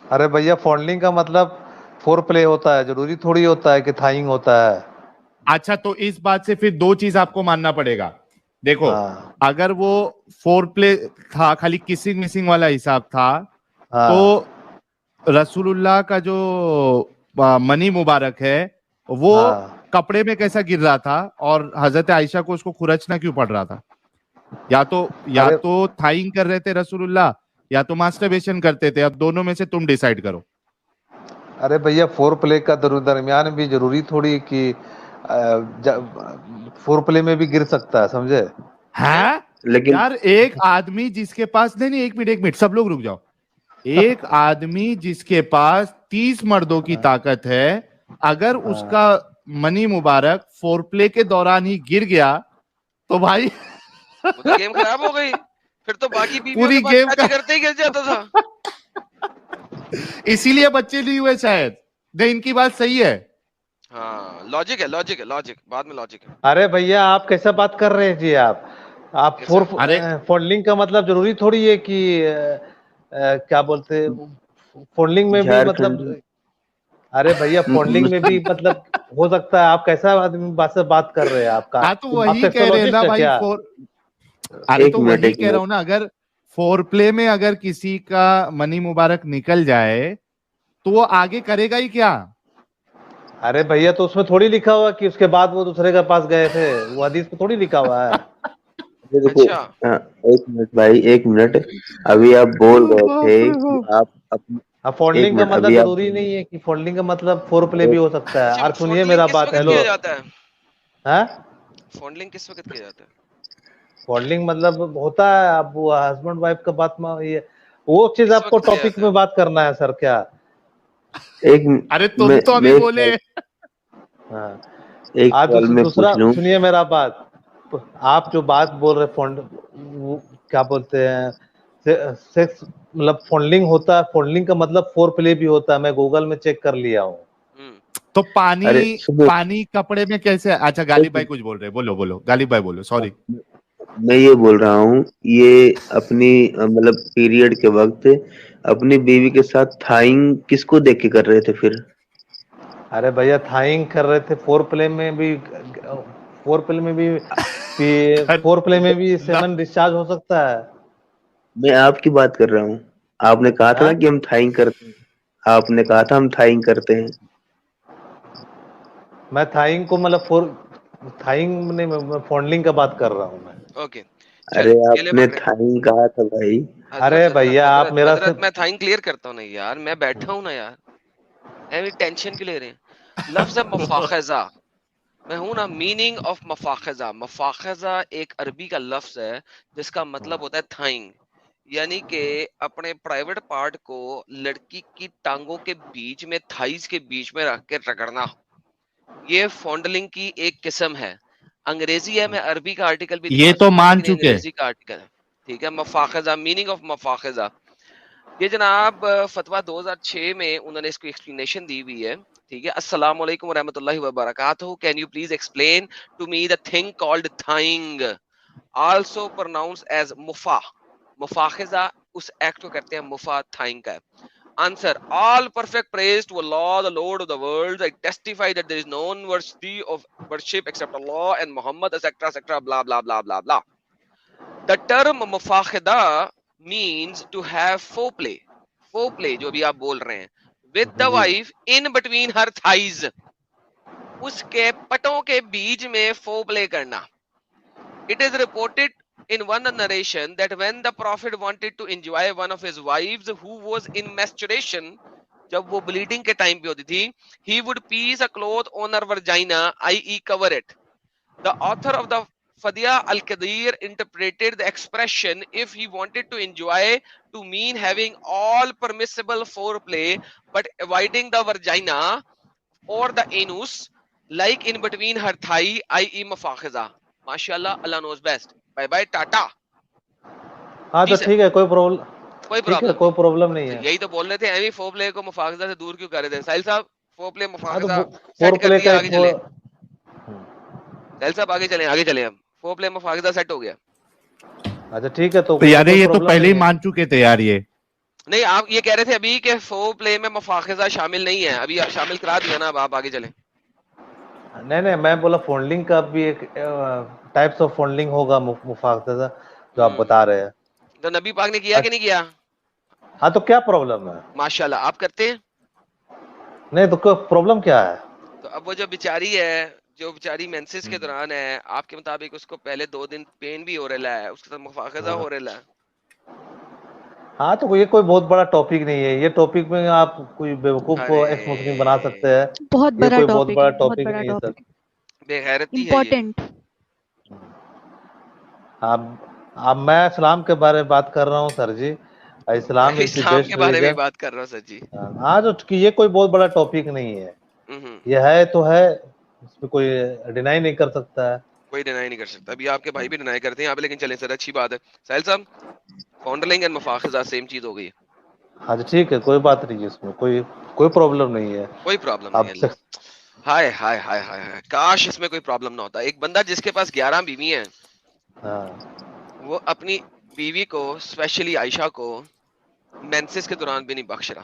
ارے بھیا فونڈلنگ کا مطلب فور پلے ہوتا ہے, ضروری تھوڑی ہوتا ہے کہ تھائنگ ہوتا ہے. اچھا تو اس بات سے پھر دو چیز آپ کو ماننا پڑے گا. دیکھو ہاں اگر وہ فور پلے تھا, خالی کسنگ مسنگ والا حساب تھا, تو ہاں رسول اللہ کا جو منی مبارک ہے وہ ہاں. کپڑے میں کیسا گر رہا تھا, اور حضرت عائشہ کو اس کو کھرچنا کیوں پڑ رہا تھا؟ یا ارے تو تھائنگ کر رہے تھے رسول اللہ, یا تو ماسٹربیشن کرتے تھے. اب دونوں میں سے تم ڈیسائیڈ کرو. ارے بھیا فور پلے کا درمیان بھی ضروری تھوڑی کہ فور پلے میں بھی گر سکتا ہے, سمجھے؟ ہاں لیکن یار ایک آدمی جس کے پاس, نہیں ایک منٹ سب لوگ رک جاؤ. ایک آدمی جس کے پاس 30 مردوں کی طاقت ہے, اگر اس ہاں. کا منی مبارک فور پلے کے دوران ہی گر گیا تو بھائی وہ تو گیم خراب ہو گئی, پھر تو باقی بیویوں کے پوری پاس گیم کا ٹچ کرتے ہی گر جاتا تھا. اسی لیے بچے نہیں ہوئے شاید. نہیں ان کی بات صحیح ہے. ہاں لاجک ہے, لاجک ہے, لاجک بعد میں لاجک ہے. ارے بھیا آپ کیسا بات کر رہے ہیں جی؟ آپ کیسا ارے فونڈلنگ کا مطلب ضروری تھوڑی ہے کہ کیا بولتے فونڈلنگ میں بھی مطلب. جھارکھنڈ ارے بھیا فونڈلنگ میں بھی مطلب ہو سکتا ہے. آپ کیسا آدمی بات کر رہے ہیں؟ آپ کا ہاں تو آپ وہی کہہ رہے ہیں نا سیکسولوجسٹ ہے بھائی کیا؟ ارے ایک تو منٹ وہی ایک کہہ رہا منٹ ہوں نا, اگر فور پلے میں اگر کسی کا منی مبارک نکل جائے تو وہ آگے کرے گا ہی کیا؟ ارے بھیا تو اس میں تھوڑی لکھا ہوا کہ اس کے بعد وہ دوسرے کے پاس گئے تھے, وہ حدیث میں تھوڑی لکھا ہوا ہے. دیکھو اچھا ایک منٹ بھائی, ایک منٹ. ابھی آپ بول رہے تھے باپ رے کہ باپ. آپ اپنی, اب ایک فونڈلنگ کا منٹ مطلب ابھی آپ ضروری نہیں ہے کہ فونڈلنگ کا مطلب فور پلے بھی ہو سکتا ہے. اچھا اور سنیے فونڈلنگ میرا کس بات. وقت ہیلو. کیا جاتا ہے؟ ہاں فونڈلنگ کس وقت کیا جاتا ہے؟ فونڈلنگ مطلب ہوتا ہے اب وہ ہسبینڈ وائف کا بات میں, یہ وہ چیز کس آپ کو وقت کیا ٹاپک جاتا میں ہے؟ بات کرنا ہے سر کیا؟ ایک ارے تم تو ابھی میں بولے. ہاں. ایک آپ سوال میں دوسرا پوچھ لوں. سنیے میرا بات. آپ جو بات بول رہے وہ کیا بولتے ہیں سیکس مطلب فونڈلنگ ہوتا ہے, فونڈلنگ کا مطلب فور پلے بھی ہوتا ہے. میں گوگل میں چیک کر لیا ہوں. تو ارے سنو, پانی کپڑے میں کیسے؟ اچھا غالب بھائی کچھ بول رہے, بولو غالب بھائی بولو, سوری. میں یہ بول رہا ہوں, یہ اپنی مطلب پیریڈ کے وقت اپنی بیوی کے ساتھ تھائنگ کس کو دیکھ کے کر رہے تھے پھر؟ ارے بھیا تھائنگ کر رہے تھے فور پلے میں بھی, فور پلے میں بھی فور پلے میں بھی سیمن ڈسچارج ہو سکتا ہے. میں آپ کی بات کر رہا ہوں. آپ نے کہا تھا نا کہ ہم تھائنگ کرتے ہیں, آپ نے کہا تھا ہم تھائنگ کرتے ہیں. میں تھائنگ کو مطلب تھائنگ نہیں, میں فونڈلنگ کا بات کر رہا ہوں میں. اوکے ارے چلیں آپ گلے نے پکڑے. تھائنگ کہا تھا بھائی. حضرت ارے حضرت بھیا آپ حضرت میرا سے حضرت میں تھائنگ کلیئر کرتا ہوں نا یار, میں بیٹھا ہوں نا یار, ایوی ٹینشن کیوں لے رہے ہیں؟ لفظ مفاخذہ میں ہوں نا. میننگ آف مفاخذہ, مفاخذہ ایک عربی کا لفظ ہے جس کا مطلب ہوتا ہے تھائنگ, یعنی کہ اپنے پرائیویٹ پارٹ کو لڑکی کی ٹانگوں کے بیچ میں, تھائز کے بیچ میں رکھ کے رگڑنا. یہ فونڈلنگ کی ایک قسم ہے. انگریزی ہے, میں عربی کا آرٹیکل بھی یہ دکھا تو سکتا ہوں مان لیکن چکے. انگریزی کا آرٹیکل ہے. ٹھیک ہے, مفاخذہ, میننگ آف مفاخذہ. یہ جناب فتویٰ 2006 میں انہوں نے اس کو ایکسپلینیشن دی ہوئی ہے. ٹھیک ہے, السلام علیکم ورحمۃ اللہ وبرکاتہ. Can you please explain to me the thing called thing, also pronounce as مفا. مفاخذہ اس ایکٹ کو کرتے ہیں مفا تھائنگ کا. Answer. All perfect praise to Allah, the Lord of the worlds. I testify that there is no one worthy of worship except Allah and Muhammad, etc., etc., blah, blah, blah, blah, blah. The term mufakhida means to have foreplay. Foreplay, جو بھی آپ بول رہے ہیں, with the wife in between her thighs. اس کے پٹوں کے بیچ میں foreplay کرنا. It is reported in one narration that when the Prophet wanted to enjoy one of his wives who was in menstruation, جب وہ بلیڈنگ کے ٹائم پہ ہوتی تھی, he would piece a cloth on her vagina, i.e. cover it. The author of the Fadia al-Qadir interpreted the expression if he wanted to enjoy to mean having all permissible foreplay but avoiding the vagina or the anus, like in between her thigh, i.e. mafakhiza. MashaAllah, Allah knows best. Bye bye, Tata. ہاں تو جی سر, ٹھیک ہے, کوئی problem, کوئی ٹھیک ہے problem کوئی نہیں. پرابلم نہیں تو ہے. یہی تو بول رہے تھے, ایوی فور پلے کو مفاخذہ سے دور کیوں کر رہے تھے ساحل صاحب؟ فور پلے ہاں تو مفاخذہ فور سیٹ کر پلے کا دیا, ایک آگے چلیں. ساحل صاحب آگے چلیں, آگے چلیں. اب فور پلے مفاخذہ سیٹ ہو گیا. اچھا ٹھیک ہے, تو یار کوئی یہ تو پرابلم پہلے ہی نہیں ہے. مان چکے تھے یار یہ. نہیں آپ یہ کہہ رہے تھے ابھی کہ فور پلے میں مفاخذہ شامل نہیں ہے, ابھی شامل کرا دیا نا, اب آپ آگے چلیں. نہیں میں بولا فونڈلنگ کا بھی ایک ٹائپس آف فونڈلنگ ہوگا مفاخذہ جو آپ بتا رہے ہیں. تو نبی پاک نے کیا کہ نہیں کیا؟ ہاں تو کیا پرابلم ہے؟ ماشاءاللہ آپ کرتے ہیں. نہیں تو پرابلم کیا ہے؟ تو اب وہ جو بیچاری ہے, جو بیچاری مینسز کے دوران ہے, آپ کے مطابق اس کو پہلے 2 دن پین بھی ہو رہا ہے, اس کے ساتھ مفاخذہ ہو رہا ہے. ہاں تو یہ کوئی بہت بڑا ٹاپک نہیں ہے, یہ ٹاپک میں آپ کوئی بیوقوف کو ایکس مسلم بنا سکتے ہیں, بہت یہ بڑا کوئی بہت ٹاپک بڑا ہے, بہت ٹاپک بڑا نہیں ہے سر. ٹاپک, بے غیرتی ہے یہ. امپورٹنٹ. اب میں اسلام کے بارے میں بات کر رہا ہوں سر جی. اسلام از دی اسلام کے بیسٹ بارے میں ریلیجن. بات کر رہا ہوں سر جی. ہاں جو یہ کوئی بہت بڑا ٹاپک نہیں ہے, یہ ہے تو ہے, اس میں کوئی ڈینائی نہیں کر سکتا ہے. کوئی ڈینائی نہیں کر سکتا. ابھی آپ کے بھائی بھی ڈینائی کرتے ہیں آپ, لیکن چلیں سر اچھی بات ہے. ساحل صاحب فونڈلنگ اینڈ مفاخذہ سیم چیز ہو گئی. ہاں جی ٹھیک ہے, کوئی بات نہیں ہے, اس میں کوئی پرابلم نہیں ہے. کوئی پرابلم نہیں ہے. اللہ ہائے ہائے ہائے ہائے, کاش اس میں کوئی پرابلم نہ ہوتا. ایک بندہ جس کے پاس 11 بیوی ہیں, وہ اپنی بیوی کو اسپیشلی عائشہ کو مینسز کے دوران بھی نہیں بخش رہا.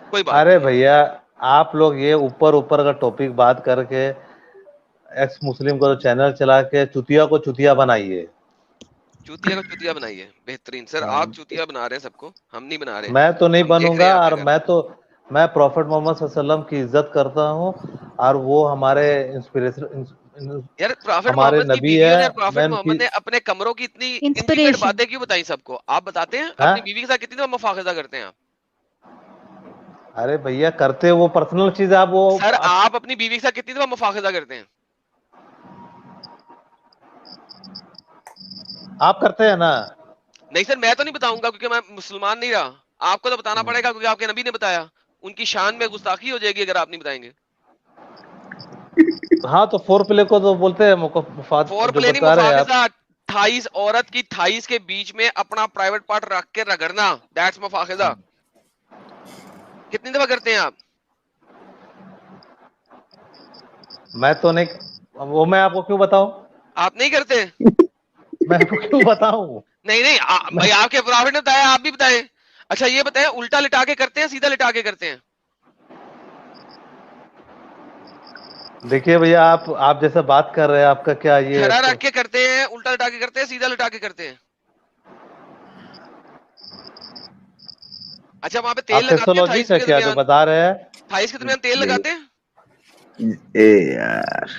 کوئی بات ارے نہیں ہے. بھیا آپ لوگ یہ اوپر کا ٹاپک بات کر کے ایکس مسلم کو چینل چلا کے چتیا کو چتیا بنائیے. چوتیا کو چوتیا بنائیے, بہترین سر. آپ چوتیا بنا رہے ہیں سب کو, ہم نہیں بنا رہے. میں تو نہیں ہم دیکھ بنوں رہے گا, ہیں آپ اور کیا کر رہے میں پروفٹ محمد صلی اللہ علیہ وسلم کی عزت کرتا ہوں, اور وہ ہمارے انسپریشن, یار پرافٹ ہمارے محمد کی نبی بیویوں ہے. نے اور پرافٹ میں ان کی محمد نے اپنے کمروں کی اتنی انٹیمیٹ انسپریشن. باتیں کیوں بتائیں سب کو؟ آپ بتاتے ہیں ہاں اپنی بیوی کے ساتھ کتنی دفعہ مفاخذہ کرتے ہیں آپ؟ ارے بھیا کرتے وہ پرسنل چیز ہے. آپ وہ سر آپ اپنی بیوی کے ساتھ کتنی دفعہ مفاخذہ کرتے ہیں؟ آپ کرتے ہیں نا. نہیں سر میں تو نہیں بتاؤں گا کیونکہ میں مسلمان نہیں رہا. آپ کو تو بتانا پڑے گا کیونکہ آپ کے نبی نے بتایا. ان کی شان میں گستاخی ہو جائے گی اگر آپ نہیں بتائیں گے. ہاں تو فور پلے کو تو بولتے ہیں مفاد فور جو پلے نہیں, بتا رہے ہیں آپ. مفاخذہ. تھائیس عورت کی تھائیس کے بیچ میں اپنا پرائیویٹ پارٹ رکھ کے رگڑنا, دیٹس مفاخذہ. کتنی دفعہ کرتے ہیں آپ؟ میں تو نہیں, وہ میں آپ کو کیوں بتاؤں؟ آپ نہیں کرتے؟ میں آپ کو کیوں بتاؤں؟ نہیں بھائی آپ کے پرافٹ نے بتایا, آپ بھی بتائیں. اچھا یہ بتائیں الٹا لٹا کے کرتے ہیں سیدھا لٹا کے کرتے ہیں؟ دیکھیے بھیا آپ جیسا بات کر رہے ہیں, آپ کا کیا یہ کھڑا رکھ کے کرتے ہیں, الٹا لٹا کے کرتے ہیں, سیدھا لٹا کے کرتے ہیں؟ اچھا وہاں پہ تیل آپ لگاتے ہیں سیکسولوجی تھائیس کا کے کیا جو درمیان, بتا رہے ہیں؟ تھائیس کے درمیان تیل لگاتے ہیں؟ اے یار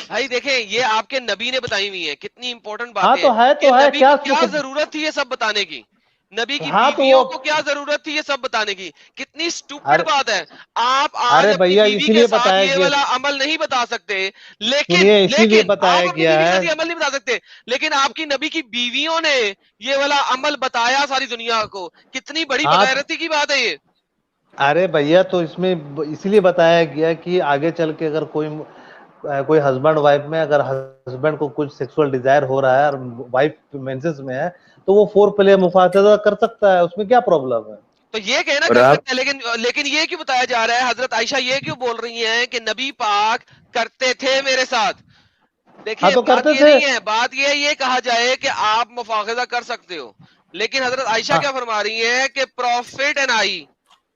بھائی دیکھیں یہ آپ کے نبی نے بتائی ہوئی ہیں, کتنی امپورٹنٹ ہاں باتیں تو ہے کہ نبی کیا کو اس میں کیا ضرورت تھی یہ سب بتانے کی, نبی کی ہاں تو بیویوں کو کیا ضرورت تھی یہ سب بتانے کی. کتنی سٹوپڈ بات ہے. آپ آج ارے اپنی بھیا بیوی اسی کے لیے ساتھ بتایا یہ گیا, والا عمل نہیں بتا سکتے, سنیے اسی لیے لیکن بتایا آپ اپنی گیا بیوی کے ہے. ساتھ یہ عمل نہیں بتا سکتے, لیکن آپ کی نبی کی بیویوں نے یہ والا عمل بتایا ساری دنیا کو. کتنی بڑی ہاں بغیرتی کی بات ہے یہ. ارے بھیا تو اس میں اسی لیے بتایا گیا کہ آگے چل کے اگر کوئی ہسبینڈ وائف میں اگر ہسبینڈ کو کچھ سیکسول ڈیزائر ہو رہا ہے اور وائف مینسز میں ہے تو وہ فور پلے مفاخذہ کر سکتا ہے, اس میں کیا پرابلم ہے؟ تو یہ کہنا اور کر آپ سکتے ہیں, لیکن یہ کیوں بتایا جا رہا ہے, حضرت عائشہ یہ کیوں بول رہی ہیں کہ نبی پاک کرتے تھے میرے ساتھ؟ ہاں دیکھیں تو بات کرتے یہ تھے. نہیں ہے, بات یہ کہا جائے کہ آپ مفاخذہ کر سکتے ہو, لیکن حضرت عائشہ کیا فرما رہی ہیں کہ پروفٹ اینڈ آئی,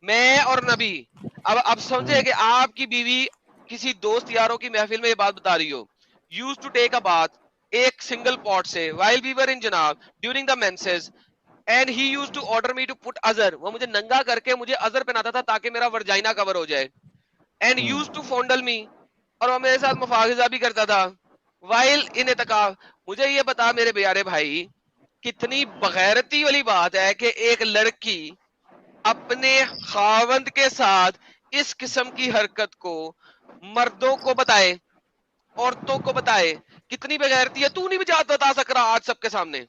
میں اور نبی. اب سمجھے کہ آپ کی بیوی کسی دوست یاروں کی محفل میں یہ بات بتا رہی ہو, یوز ٹو ٹیک اے بات ایک سنگل پاٹ سے while we were in جناب during the menses and he used to order me to put azar, وہ مجھے ننگا کر کے مجھے ازر پہناتا تھا تاکہ میرا ورجائنا کور ہو جائے, and used to fondle me, اور وہ میرے ساتھ مفاخذہ بھی کرتا تھا while in اعتکاف. مجھے یہ بتا میرے پیارے بھائی کتنی بغیرتی والی بات ہے کہ ایک لڑکی اپنے خاوند کے ساتھ اس قسم کی حرکت کو مردوں کو بتائے, عورتوں کو بتائے. کتنی بغیرتی ہے. تو نہیں بتا سک رہا آج سب کے سامنے,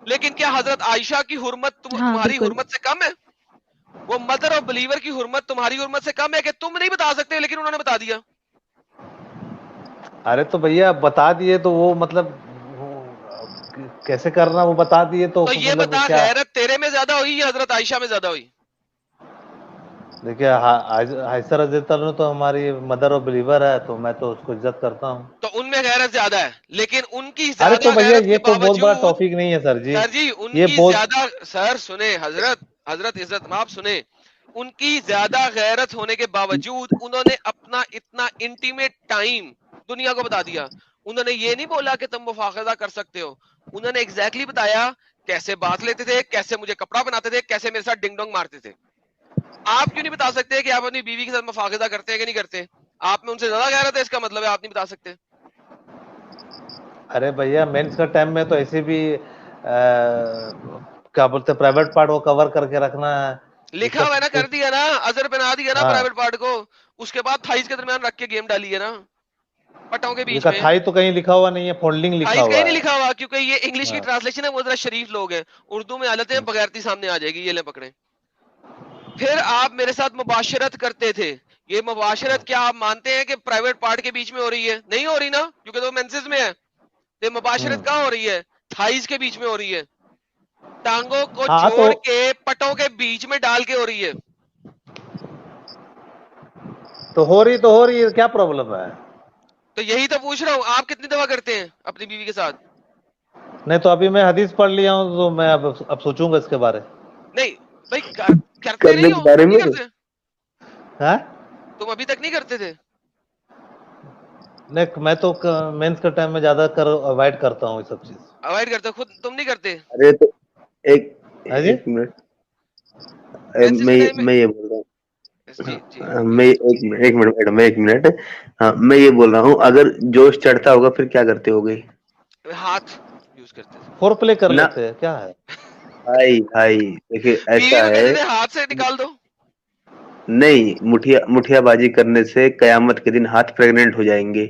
لیکن کیا حضرت عائشہ کی حرمت ہاں تمہاری بالکل. حرمت سے کم ہے؟ وہ مدر اور بلیور کی حرمت تمہاری حرمت سے کم ہے کہ تم نہیں بتا سکتے لیکن انہوں نے بتا دیا؟ ارے تو بھیا بتا دیے تو وہ مطلب کیسے کرنا, وہ بتا دیے تو یہ مطلب بتا کیا؟ غیرت تیرے میں زیادہ ہوئی یا حضرت عائشہ میں زیادہ ہوئی؟ دیکھیے عائشہ رضی اللہ عنہ تو ہماری مدر اور بلیور ہے, تو میں تو اس کو عزت کرتا ہوں. تو ان میں غیرت زیادہ ہے, لیکن ان کی ارے تو زیادہ بھیا غیرت یہ کے کوئی بہت بڑا باوجود ٹاپک نہیں ہے سر جی, سر جی ان یہ کی بہت زیادہ, سر سنیں حضرت حضرت عزت آپ سنیں, ان کی زیادہ غیرت ہونے کے باوجود انہوں نے اپنا اتنا انٹیمیٹ ٹائم دنیا کو بتا دیا. انہوں نے یہ نہیں بولا کہ تم مفاخذہ کر سکتے ہو, انہوں نے ایگزیکٹلی بتایا کیسے بات لیتے تھے, کیسے مجھے کپڑا بناتے تھے, کیسے میرے ساتھ ڈنگ ڈونگ مارتے تھے. آپ کیوں نہیں بتا سکتے کہ آپ اپنی بیوی کے ساتھ مفاخذہ کرتے ہیں کہ نہیں کرتے؟ آپ میں ان سے زیادہ غیرت ہے, اس کا مطلب ہے آپ نہیں بتا سکتے. ارے بھیا مینس کا ٹائم میں تو ایسے بھی کیا بولتے پرائیویٹ پارٹ کو کور کر کے رکھنا ہے. لکھا ہوا ہے نا, کر دیا نا, اظہر پہنا دیا نا ہاں پرائیویٹ پارٹ کو, اس کے بعد تھائز کے درمیان رکھ کے گیم ڈالی ہے نا پٹوں کے یہ بیچ کا میں. تھائی تو کہیں لکھا ہوا نہیں ہے, فولڈنگ لکھا تھائز کہیں ہوا نہیں ہے. لکھا ہوا, کیونکہ یہ انگلش کی ہاں ٹرانسلیشن ہے, وہ ذرا شریف لوگ ہیں, اردو میں حالت ہے بغیرتی سامنے آ جائے گی, یہ لیں پکڑیں. پھر آپ میرے ساتھ مباشرت کرتے تھے. یہ مباشرت کیا آپ مانتے ہیں کہ پرائیویٹ پارٹ کے بیچ میں ہو رہی ہے؟ نہیں ہو رہی نا, کیونکہ تو مینسز میں ہے. یہ مباشرت کہاں ہو رہی ہے؟ تھائز کے بیچ میں ہو رہی ہے, ٹانگوں کو ہاں تو جوڑ کے پٹوں کے بیچ میں ڈال کے ہو رہی ہے. ہو رہی ہے, کیا پرابلم ہے؟ تو یہی تو پوچھ رہا ہوں, آپ کتنی دفعہ کرتے ہیں اپنی بیوی کے ساتھ؟ نہیں تو ابھی میں حدیث پڑھ لیا ہوں, تو میں اب سوچوں گا اس کے بارے. نہیں بھائی, کرتے کرنے نہیں کے ہو, بارے نہیں میں کرتے ہاں تم ابھی تک نہیں کرتے تھے؟ نہیں, میں تو مینس کے ٹائم میں زیادہ اوائڈ کرتا ہوں یہ سب چیز. اوائڈ کرتے ہو, خود تم نہیں کرتے ارے تو ایک ہاں جی, ایک منٹ, مینسز کے ٹائم میں؟ میں یہ بول رہا جی جی ہوں, میں ایک منٹ میڈم, ایک منٹ. ہاں میں یہ بول رہا ہوں, اگر جوش چڑھتا ہوگا پھر کیا کرتے ہوگے؟ ہاتھ یوز کرتے تھے. فور پلے کر نہ لیتے ہیں, کیا ہے؟ بھائی دیکھیے بیوی ایسا کو ہے, کہتے تھے ہاتھ سے نکال دو. نہیں, مٹھیا بازی کرنے سے قیامت کے دن ہاتھ پریگننٹ ہو جائیں گے,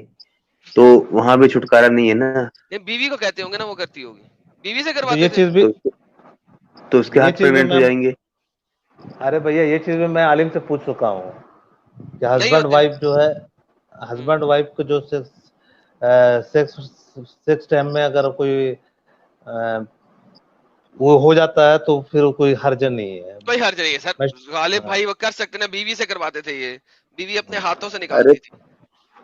تو وہاں بھی چھٹکارا نہیں ہے نا. یہ بیوی کو کہتے ہوں گے نا, وہ کرتی ہوگی, بیوی سے تو کرواتے یہ تھے. چیز بھی تو اس کے یہ ہاتھ چیز بھی پریگننٹ ہو میں جائیں گے. ارے بھیا یہ چیز بھی میں عالم سے پوچھ چکا ہوں کہ نہیں ہسبینڈ ہوتے. وائف جو ہے, ہسبینڈ وائف کو جو سیکس ٹائم میں اگر کوئی وہ ہو جاتا ہے تو پھر کوئی حرج نہیں ہے. کوئی حرج نہیں ہے سر, میں غالب بھائی وہ کر سکتے نا, بیوی سے کرواتے تھے, یہ بیوی اپنے ہاتھوں سے ارے نکالتی تھی.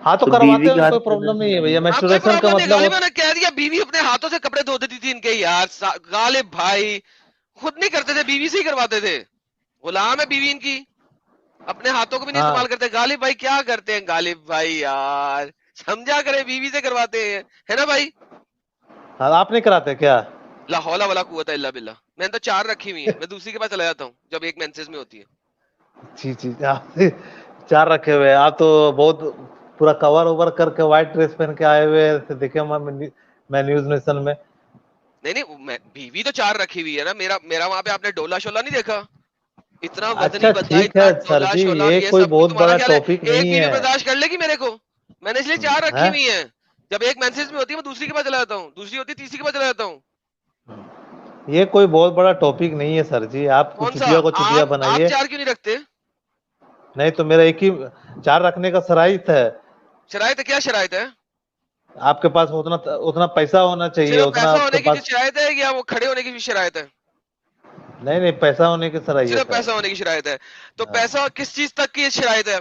ہاں تو تو کرواتے بیوی ہیں, کے ہاتھ کوئی پرابلم نہیں ہے بھیا. آپ کوئی میسٹریشن کا پرابلم نہیں, مطلب غالب نے کہہ دیا بیوی اپنے ہاتھوں سے کپڑے دھو دیتی تھی ان کے. یار غالب بھائی خود نہیں کرتے تھے, بیوی سے ہی کرواتے تھے. غلام ہے بیوی ان کی, اپنے ہاتھوں کو بھی نہیں ہاں استعمال کرتے. غالب بھائی کیا کرتے ہیں غالب بھائی, یار سمجھا کرے, بیوی سے کرواتے ہیں, ہے نا بھائی؟ ہاں آپ نہیں کراتے کیا؟ لا حول ولا قوت الا باللہ. میں نے تو 4 رکھی ہوئی ہیں, میں دوسری کے پاس چلا جاتا ہوں جب ایک مینسز میں ہوتی ہے. جی, آپ 4 رکھے ہوئے, آپ تو بہت پورا کور اوور کر کے وائٹ ڈریس پہن کے آئے ہوئے دیکھے میں نیوز نیشن میں. نہیں, بیوی تو 4 رکھی ہوئی ہے نا. میرا وہاں پہ آپ نے ڈولا شولا نہیں دیکھا؟ اتنا اچھا وزنی بندہ, ٹھیک اتنا ہے سر ڈولا جی, شولا, اور یہ یہ کوئی سب کچھ. بہت تمہارا بڑا خیال ٹاپک ہے ایک نہیں بیوی ہے. برداشت کر لے گی میرے کو؟ میں نے اس لیے 4 رکھی ہاں؟ ہوئی ہیں. جب ایک مینسز میں ہوتی ہے میں دوسری کے پاس چلا جاتا ہوں, دوسری ہوتی ہے تیسری کے پاس چلا جاتا ہوں. یہ کوئی بہت بڑا ٹاپک نہیں ہے سر جی, آپ کون سا؟ چٹیا کو چٹیا آپ بنائیے. 4 کیوں نہیں رکھتے؟ نہیں تو میرا ایک ہی 4 رکھنے کا شرائط ہے. شرائط ہے؟ کیا شرائط ہے؟ آپ کے پاس اتنا پیسہ ہونا چاہیے, صرف اتنا پیسہ آپ کے ہونے کی پاس. جو شرائط ہے, یا وہ کھڑے ہونے کی بھی شرائط ہے؟ نہیں پیسہ ہونے کی صرف صلاحیت ہے. پیسہ ہونے کی شرائط ہے. تو ہاں. پیسہ کس چیز تک کی شرائط ہے؟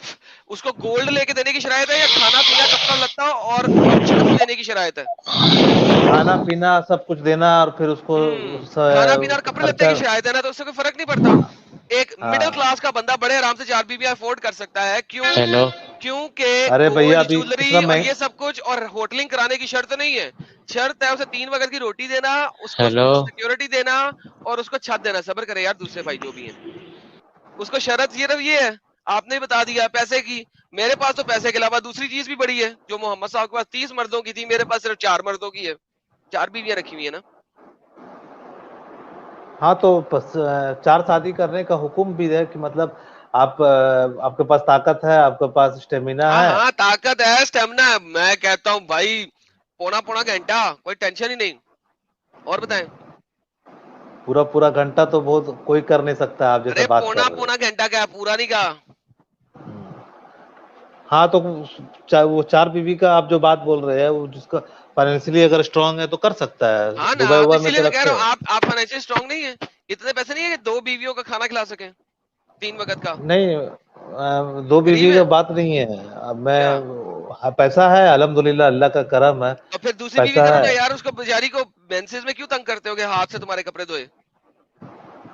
اس کو گولڈ لے کے دینے کی شرائط ہے, یا کھانا پینا کپڑا لتا اور چھت دینے کی شرائط ہے؟ کھانا پینا سب کچھ دینا, اور پھر اس کو کھانا پینا اور کپڑے لتے خرچہ. کی شرائط ہے نا, تو اس سے کوئی فرق نہیں پڑتا. ایک مڈل ہاں کلاس کا بندہ بڑے آرام سے 4 بیوی افورڈ کر سکتا ہے. کیوں؟ ہیلو, کیونکہ ارے بھیا گولڈ ابھی اتنا جولری اور یہ سب کچھ اور ہوٹلنگ کرانے کی شرط نہیں ہے. شرط ہے اسے 3 وقت کی روٹی دینا, اس کو ہیلو. سیکورٹی دینا, اور اس کو چھت دینا. صبر کرے یار دوسرے بھائی جو بھی ہیں, اس کو شرط صرف یہ ہے. آپ نے بتا دیا پیسے کی. میرے پاس تو پیسے کے علاوہ دوسری چیز بھی بڑی ہے. جو محمد صاحب کے پاس 30 مردوں کی تھی, میرے پاس صرف 4 مردوں کی ہے. 4 بیویاں رکھی ہوئی ہیں نا. ہاں تو 4 شادی کرنے کا حکم بھی ہے کہ مطلب آپ کے پاس طاقت ہے, آپ کے پاس اسٹیمینا ہے. ہاں طاقت ہے, اسٹیمنا ہے. میں کہتا ہوں بھائی پونا گھنٹہ کوئی ٹینشن ہی نہیں. اور بتائیں. پورا گھنٹہ تو بہت کوئی کر نہیں سکتا, آپ جیسے ارے بات کر رہے. پونا گھنٹہ کیا, پورا نہیں کہا. ہاں تو وہ 4 بیوی کا آپ جو بات بول رہے ہیں, وہ جس کا فائنینشلی اگر اسٹرانگ ہے تو کر سکتا ہے. ہاں نا, دبئی تو ہوا اسی میں لیے تو کہہ رہا رکھے ہوں آپ فائنینشلی اسٹرانگ نہیں ہے. اتنے پیسے نہیں ہے کہ 2 بیویوں کا کھانا کھلا سکیں 3 وقت کا. نہیں, 2 غریب بیوی ہے کا بات نہیں ہے. اب میں کیا؟ پیسہ ہے الحمدللہ, اللہ کا کرم ہے. تو پھر دوسری بیوی پیسہ کرو نا ہے. یار. اس کو بیچاری کو مینسز میں کیوں تنگ کرتے ہو کہ ہاتھ سے تمہارے کپڑے دھوئے؟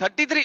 33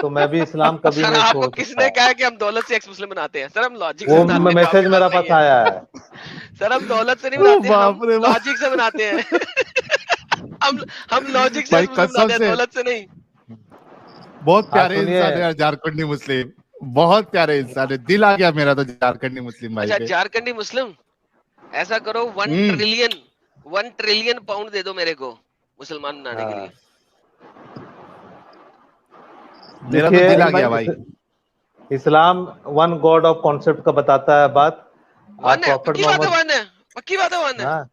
تو میں بھی اسلام کبھی سر نہیں آپ چھوڑ کو کس سکتا. نے کہا کہ ہم دولت سے ایکس مسلم بناتے ہیں؟ سر ہم لاجک سے وہ بناتے ہیں. میسج میرا پاس آیا ہے. سر ہم دولت سے نہیں بناتے, ہم باپ رے باپ. لاجک سے بناتے ہیں. ہم لاجک سے بھائی ایکس مسلم قسم بناتے ہیں, سے دولت سے نہیں. بہت پیارے سنیے, انسان ہے یار جھارکھنڈی مسلم, بہت پیارے انسان ہے. دل آ گیا میرا تو جھارکھنڈی مسلم بھائی اچھا پہ. جھارکھنڈی مسلم, ایسا کرو 1 ٹریلین پاؤنڈ دے دو میرے کو مسلمان بنانے کے لیے. میرا تو دل آ گیا بھائی. اسلام ون گاڈ آف کانسیپٹ کا بتاتا ہے بات. ون ہے, پروفٹ پکی بات ہے, محمد, ون ہے, پکی بات ہے, ون ہے, ہاں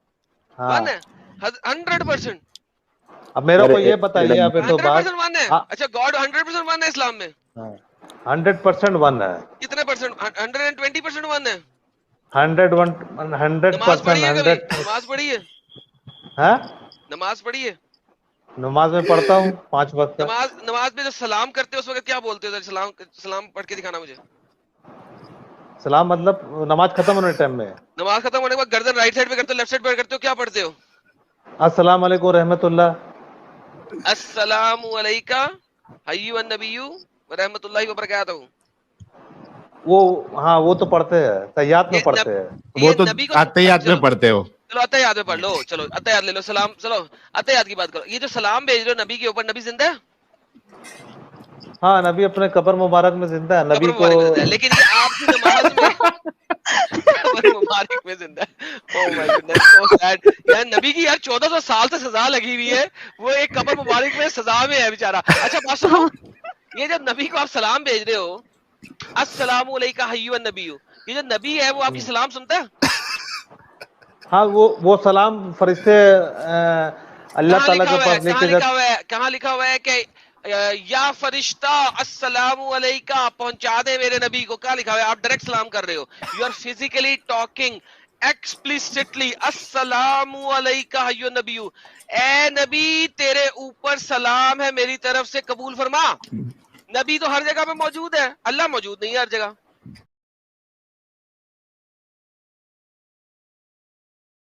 ہاں. ون ہے 100%. اب میرے کو یہ بتائیے ابھی تو بات. 100% ون ہے. اچھا گاڈ 100% ون ہے اسلام میں, 100% ون ہے. کتنے پرسنٹ؟ 120% ون ہے. 100% نماز پڑھی ہے کبھی؟ 100%. نماز پڑھی ہے؟ ہاں, نماز پڑھی ہے؟ نماز میں پڑھتا ہوں 5 وقت. نماز میں جو سلام کرتے ہو اس وقت کیا بولتے ہو؟ سلام پڑھ کے دکھانا مجھے. سلام مطلب نماز ختم ہونے ٹائم میں نماز ختم ہونے کے بعد گردن رائٹ سائڈ پہ کرتے ہو, لیفٹ سائڈ پہ کرتے ہو, کیا پڑھتے ہو؟ السلام علیکم رحمت اللہ. السلام علیکم ایھا النبی ورحمۃ اللہ وبرکاتہ. وہ ہاں وہ تو پڑھتے ہیں, تحیات میں پڑھتے ہیں. وہ یہ تو نبی کو اتحیات میں پڑھتے ہو. چلو اتحیات میں پڑھ لو, چلو اتحیات لے لو, سلام, چلو اتحیات کی بات کرو. یہ جو سلام بھیج رہے ہو نبی کے اوپر, نبی زندہ ہے؟ ہاں نبی اپنے قبر مبارک میں زندہ ہے. قبر نبی کو مبارک میں زندہ ہے, لیکن یہ آپ کی نماز میں قبر مبارک میں زندہ ہے. Oh my goodness, so sad. یار نبی کی یار 1400 سال سے سزا لگی ہوئی ہے, وہ ایک قبر مبارک میں سزا میں ہے بیچارہ. اچھا بات سنو, یہ جب نبی کو آپ سلام بھیج رہے ہو, السلام علیکم ایھا النبی, یہ جو نبی ہے وہ آپ کی سلام سنتا ہے؟ ہاں وہ سلام فرشتے اللہ کہاں تعالیٰ لکھا کے ہوا ہے, پاس لے کہاں کے لکھا ہوا ہے, کہاں لکھا ہوا ہے کہ یا فرشتہ السلام علیکم پہنچا دے میرے نبی کو؟ کیا لکھا ہوا ہے؟ آپ ڈائریکٹ سلام کر رہے ہو. You are physically talking explicitly السلام علیکم ایھا النبی, اے نبی تیرے اوپر سلام ہے میری طرف سے, قبول فرما. نبی تو ہر جگہ پہ موجود ہے, اللہ موجود نہیں ہے ہر جگہ.